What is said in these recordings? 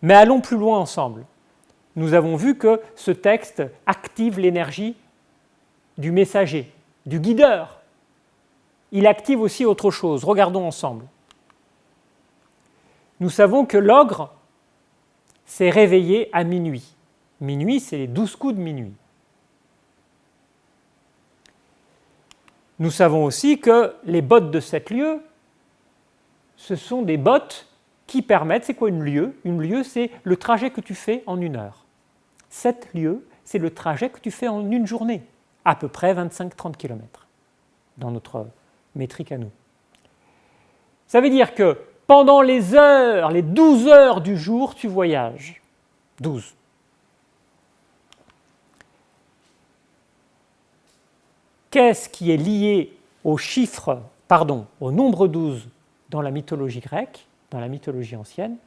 Mais allons plus loin ensemble. Nous avons vu que ce texte active l'énergie du messager, du guideur. Il active aussi autre chose. Regardons ensemble. Nous savons que l'ogre s'est réveillé à minuit. Minuit, c'est les 12 coups de minuit. Nous savons aussi que les bottes de 7 lieues, ce sont des bottes qui permettent, c'est quoi une lieue? Une lieue, c'est le trajet que tu fais en 1 heure. 7 lieues, c'est le trajet que tu fais en 1 journée, à peu près 25-30 km, dans notre métrique à nous. Ça veut dire que pendant les heures, les 12 heures du jour, tu voyages. 12. Qu'est-ce qui est lié au chiffre, au nombre 12 dans la mythologie grecque, dans la mythologie ancienne?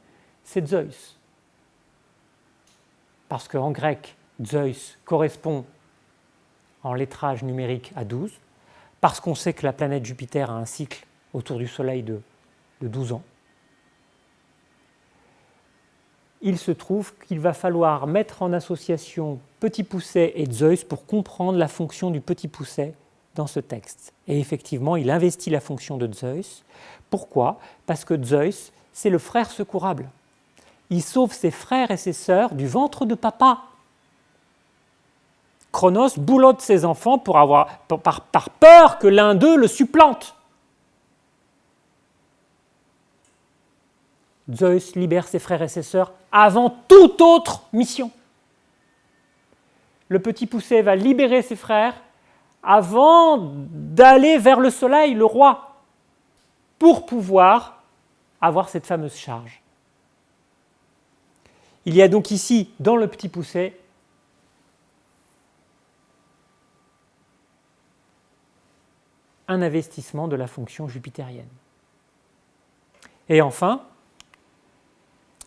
C'est Zeus. Parce qu'en grec, Zeus correspond en lettrage numérique à 12, parce qu'on sait que la planète Jupiter a un cycle autour du Soleil de 12 ans. Il se trouve qu'il va falloir mettre en association Petit Poucet et Zeus pour comprendre la fonction du Petit Poucet dans ce texte. Et effectivement, il investit la fonction de Zeus. Pourquoi? Parce que Zeus, c'est le frère secourable. Il sauve ses frères et ses sœurs du ventre de papa. Cronos boulotte ses enfants par peur que l'un d'eux le supplante. Zeus libère ses frères et ses sœurs avant toute autre mission. Le Petit Poucet va libérer ses frères avant d'aller vers le soleil, le roi, pour pouvoir avoir cette fameuse charge. Il y a donc ici, dans le Petit Poucet, un investissement de la fonction jupitérienne. Et enfin,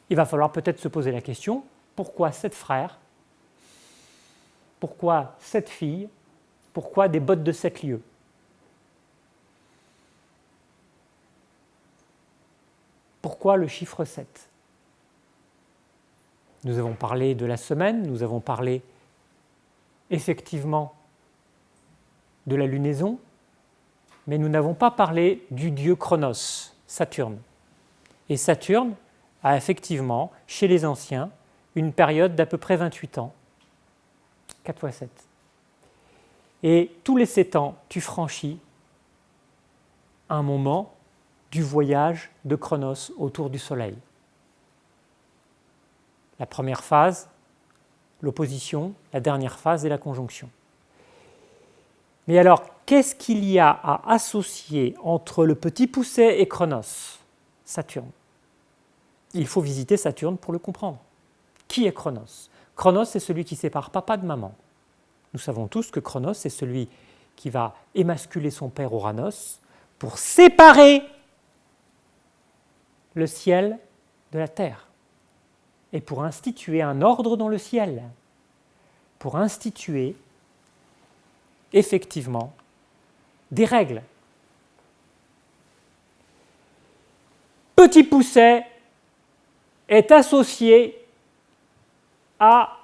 il va falloir peut-être se poser la question, pourquoi 7 frères? Pourquoi 7 filles? Pourquoi des bottes de 7 lieues? Pourquoi le chiffre 7? Nous avons parlé de la semaine, nous avons parlé effectivement de la lunaison, mais nous n'avons pas parlé du dieu Cronos, Saturne. Et Saturne a effectivement, chez les anciens, une période d'à peu près 28 ans, 4 fois 7. Et tous les 7 ans, tu franchis un moment du voyage de Cronos autour du Soleil. La première phase, l'opposition, la dernière phase est la conjonction. Mais alors, qu'est-ce qu'il y a à associer entre le Petit Poucet et Cronos, Saturne? Il faut visiter Saturne pour le comprendre. Qui est Cronos? Cronos, c'est celui qui sépare papa de maman. Nous savons tous que Cronos, c'est celui qui va émasculer son père Ouranos pour séparer le ciel de la terre et pour instituer un ordre dans le ciel, pour instituer effectivement des règles. Petit Poucet est associé à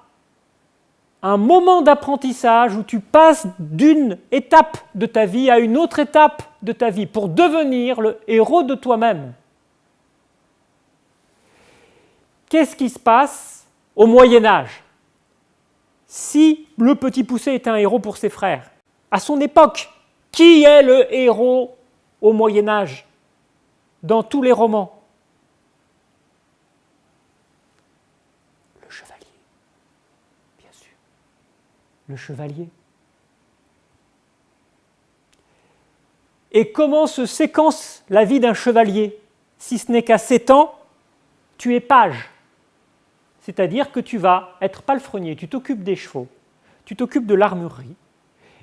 un moment d'apprentissage où tu passes d'une étape de ta vie à une autre étape de ta vie pour devenir le héros de toi-même. Qu'est-ce qui se passe au Moyen-Âge? Si le Petit Poucet est un héros pour ses frères, à son époque, qui est le héros au Moyen-Âge dans tous les romans? Le chevalier, bien sûr. Le chevalier. Et comment se séquence la vie d'un chevalier? Si ce n'est qu'à 7 ans, tu es page. C'est-à-dire que tu vas être palefrenier, tu t'occupes des chevaux, tu t'occupes de l'armurerie,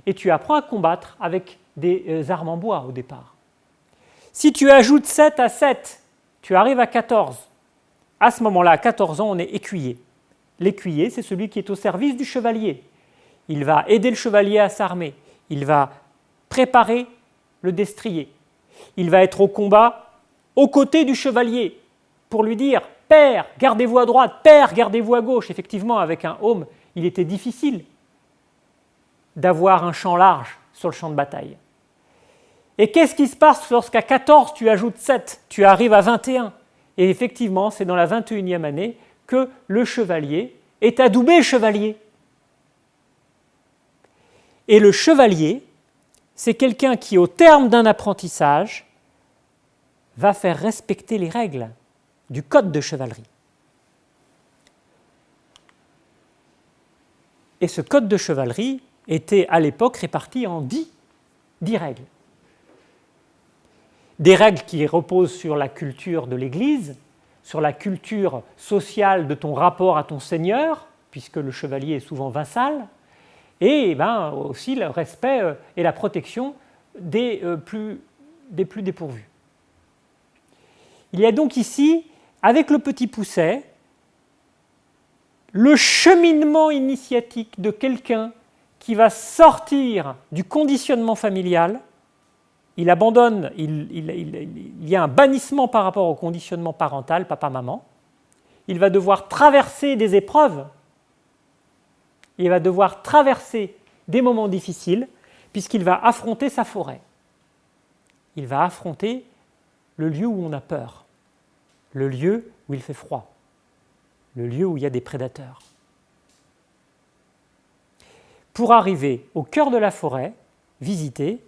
et tu apprends à combattre avec des armes en bois au départ. Si tu ajoutes 7 à 7, tu arrives à 14. À ce moment-là, à 14 ans, on est écuyer. L'écuyer, c'est celui qui est au service du chevalier. Il va aider le chevalier à s'armer, il va préparer le destrier, il va être au combat aux côtés du chevalier pour lui dire « Père, gardez-vous à droite, Père, gardez-vous à gauche. Effectivement, avec un home, il était difficile d'avoir un champ large sur le champ de bataille. Et qu'est-ce qui se passe lorsqu'à 14, tu ajoutes 7, tu arrives à 21? Et effectivement, c'est dans la 21e année que le chevalier est adoubé chevalier. Et le chevalier, c'est quelqu'un qui, au terme d'un apprentissage, va faire respecter les règles du code de chevalerie. Et ce code de chevalerie était à l'époque réparti en 10 règles. Des règles qui reposent sur la culture de l'Église, sur la culture sociale de ton rapport à ton seigneur, puisque le chevalier est souvent vassal, et aussi le respect et la protection des plus dépourvus. Il y a donc ici, avec le Petit Poucet, le cheminement initiatique de quelqu'un qui va sortir du conditionnement familial. Il abandonne, il y a un bannissement par rapport au conditionnement parental, papa-maman. Il va devoir traverser des épreuves, il va devoir traverser des moments difficiles, puisqu'il va affronter sa forêt. Il va affronter le lieu où on a peur, le lieu où il fait froid, le lieu où il y a des prédateurs. Pour arriver au cœur de la forêt, visiter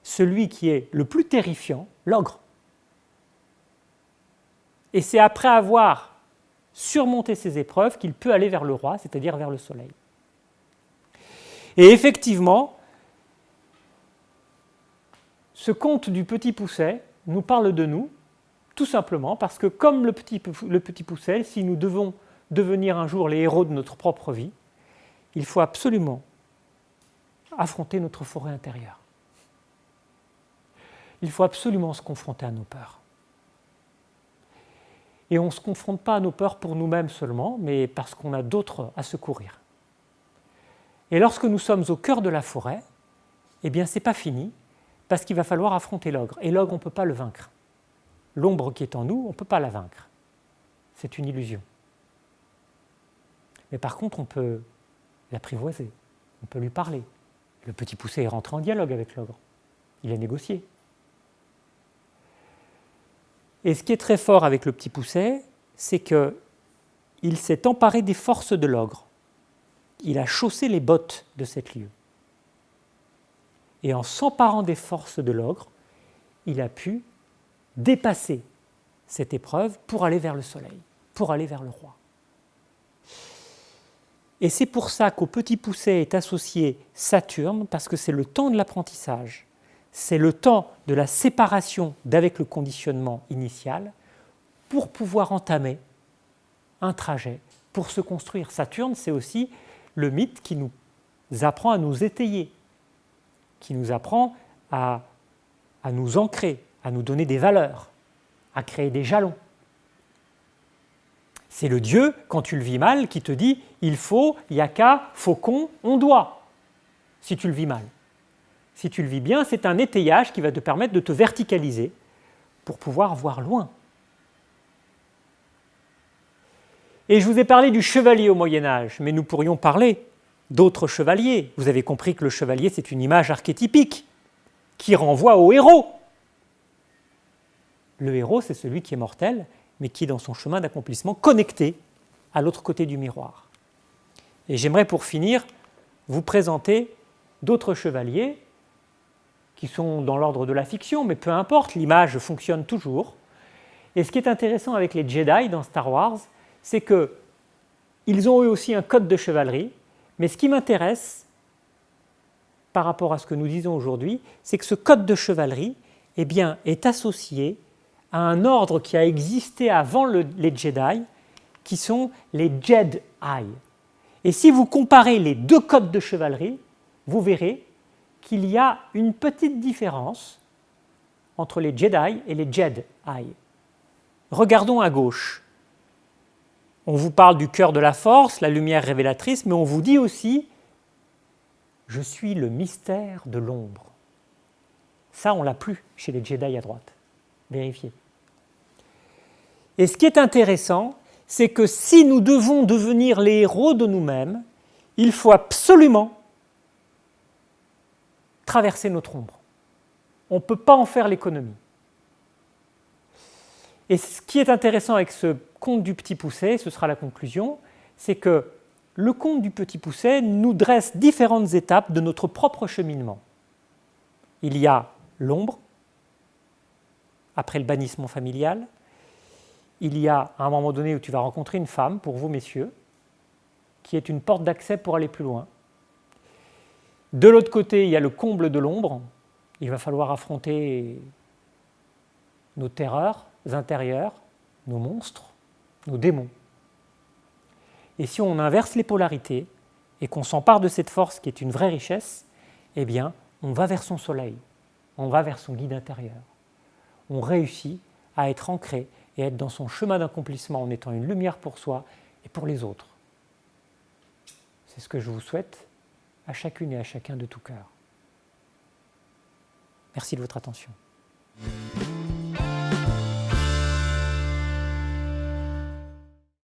celui qui est le plus terrifiant, l'ogre. Et c'est après avoir surmonté ces épreuves qu'il peut aller vers le roi, c'est-à-dire vers le soleil. Et effectivement, ce conte du Petit Poucet nous parle de nous, tout simplement parce que comme le petit Poucet, si nous devons devenir un jour les héros de notre propre vie, il faut absolument affronter notre forêt intérieure. Il faut absolument se confronter à nos peurs. Et on ne se confronte pas à nos peurs pour nous-mêmes seulement, mais parce qu'on a d'autres à secourir. Et lorsque nous sommes au cœur de la forêt, eh bien, ce n'est pas fini, parce qu'il va falloir affronter l'ogre. Et l'ogre, on ne peut pas le vaincre. L'ombre qui est en nous, on ne peut pas la vaincre. C'est une illusion. Mais par contre, on peut l'apprivoiser, on peut lui parler. Le Petit Poucet est rentré en dialogue avec l'ogre. Il a négocié. Et ce qui est très fort avec le Petit Poucet, c'est qu'il s'est emparé des forces de l'ogre. Il a chaussé les bottes de cet lieu. Et en s'emparant des forces de l'ogre, il a pu dépasser cette épreuve pour aller vers le soleil, pour aller vers le roi. Et c'est pour ça qu'au Petit Poucet est associé Saturne, parce que c'est le temps de l'apprentissage, c'est le temps de la séparation d'avec le conditionnement initial pour pouvoir entamer un trajet, pour se construire. Saturne, c'est aussi le mythe qui nous apprend à nous étayer, qui nous apprend à nous ancrer, à nous donner des valeurs, à créer des jalons. C'est le dieu, quand tu le vis mal, qui te dit « il faut, yaka, faucon, on doit », si tu le vis mal. Si tu le vis bien, c'est un étayage qui va te permettre de te verticaliser pour pouvoir voir loin. Et je vous ai parlé du chevalier au Moyen-Âge, mais nous pourrions parler d'autres chevaliers. Vous avez compris que le chevalier, c'est une image archétypique qui renvoie au héros. Le héros, c'est celui qui est mortel, mais qui est dans son chemin d'accomplissement connecté à l'autre côté du miroir. Et j'aimerais pour finir vous présenter d'autres chevaliers qui sont dans l'ordre de la fiction, mais peu importe, l'image fonctionne toujours. Et ce qui est intéressant avec les Jedi dans Star Wars, c'est qu'ils ont eux aussi un code de chevalerie, mais ce qui m'intéresse par rapport à ce que nous disons aujourd'hui, c'est que ce code de chevalerie est associé à un ordre qui a existé avant les Jedi, qui sont les Jedi. Et si vous comparez les deux codes de chevalerie, vous verrez qu'il y a une petite différence entre les Jedi et les Jedi. Regardons à gauche. On vous parle du cœur de la force, la lumière révélatrice, mais on vous dit aussi « Je suis le mystère de l'ombre ». Ça, on ne l'a plus chez les Jedi à droite. Vérifiez. Et ce qui est intéressant, c'est que si nous devons devenir les héros de nous-mêmes, il faut absolument traverser notre ombre. On ne peut pas en faire l'économie. Et ce qui est intéressant avec ce conte du Petit Poucet, ce sera la conclusion, c'est que le conte du Petit Poucet nous dresse différentes étapes de notre propre cheminement. Il y a l'ombre, après le bannissement familial. Il y a un moment donné où tu vas rencontrer une femme, pour vous messieurs, qui est une porte d'accès pour aller plus loin. De l'autre côté, il y a le comble de l'ombre. Il va falloir affronter nos terreurs intérieures, nos monstres, nos démons. Et si on inverse les polarités et qu'on s'empare de cette force qui est une vraie richesse, eh bien, on va vers son soleil, on va vers son guide intérieur. On réussit à être ancré et à être dans son chemin d'accomplissement en étant une lumière pour soi et pour les autres. C'est ce que je vous souhaite à chacune et à chacun de tout cœur. Merci de votre attention.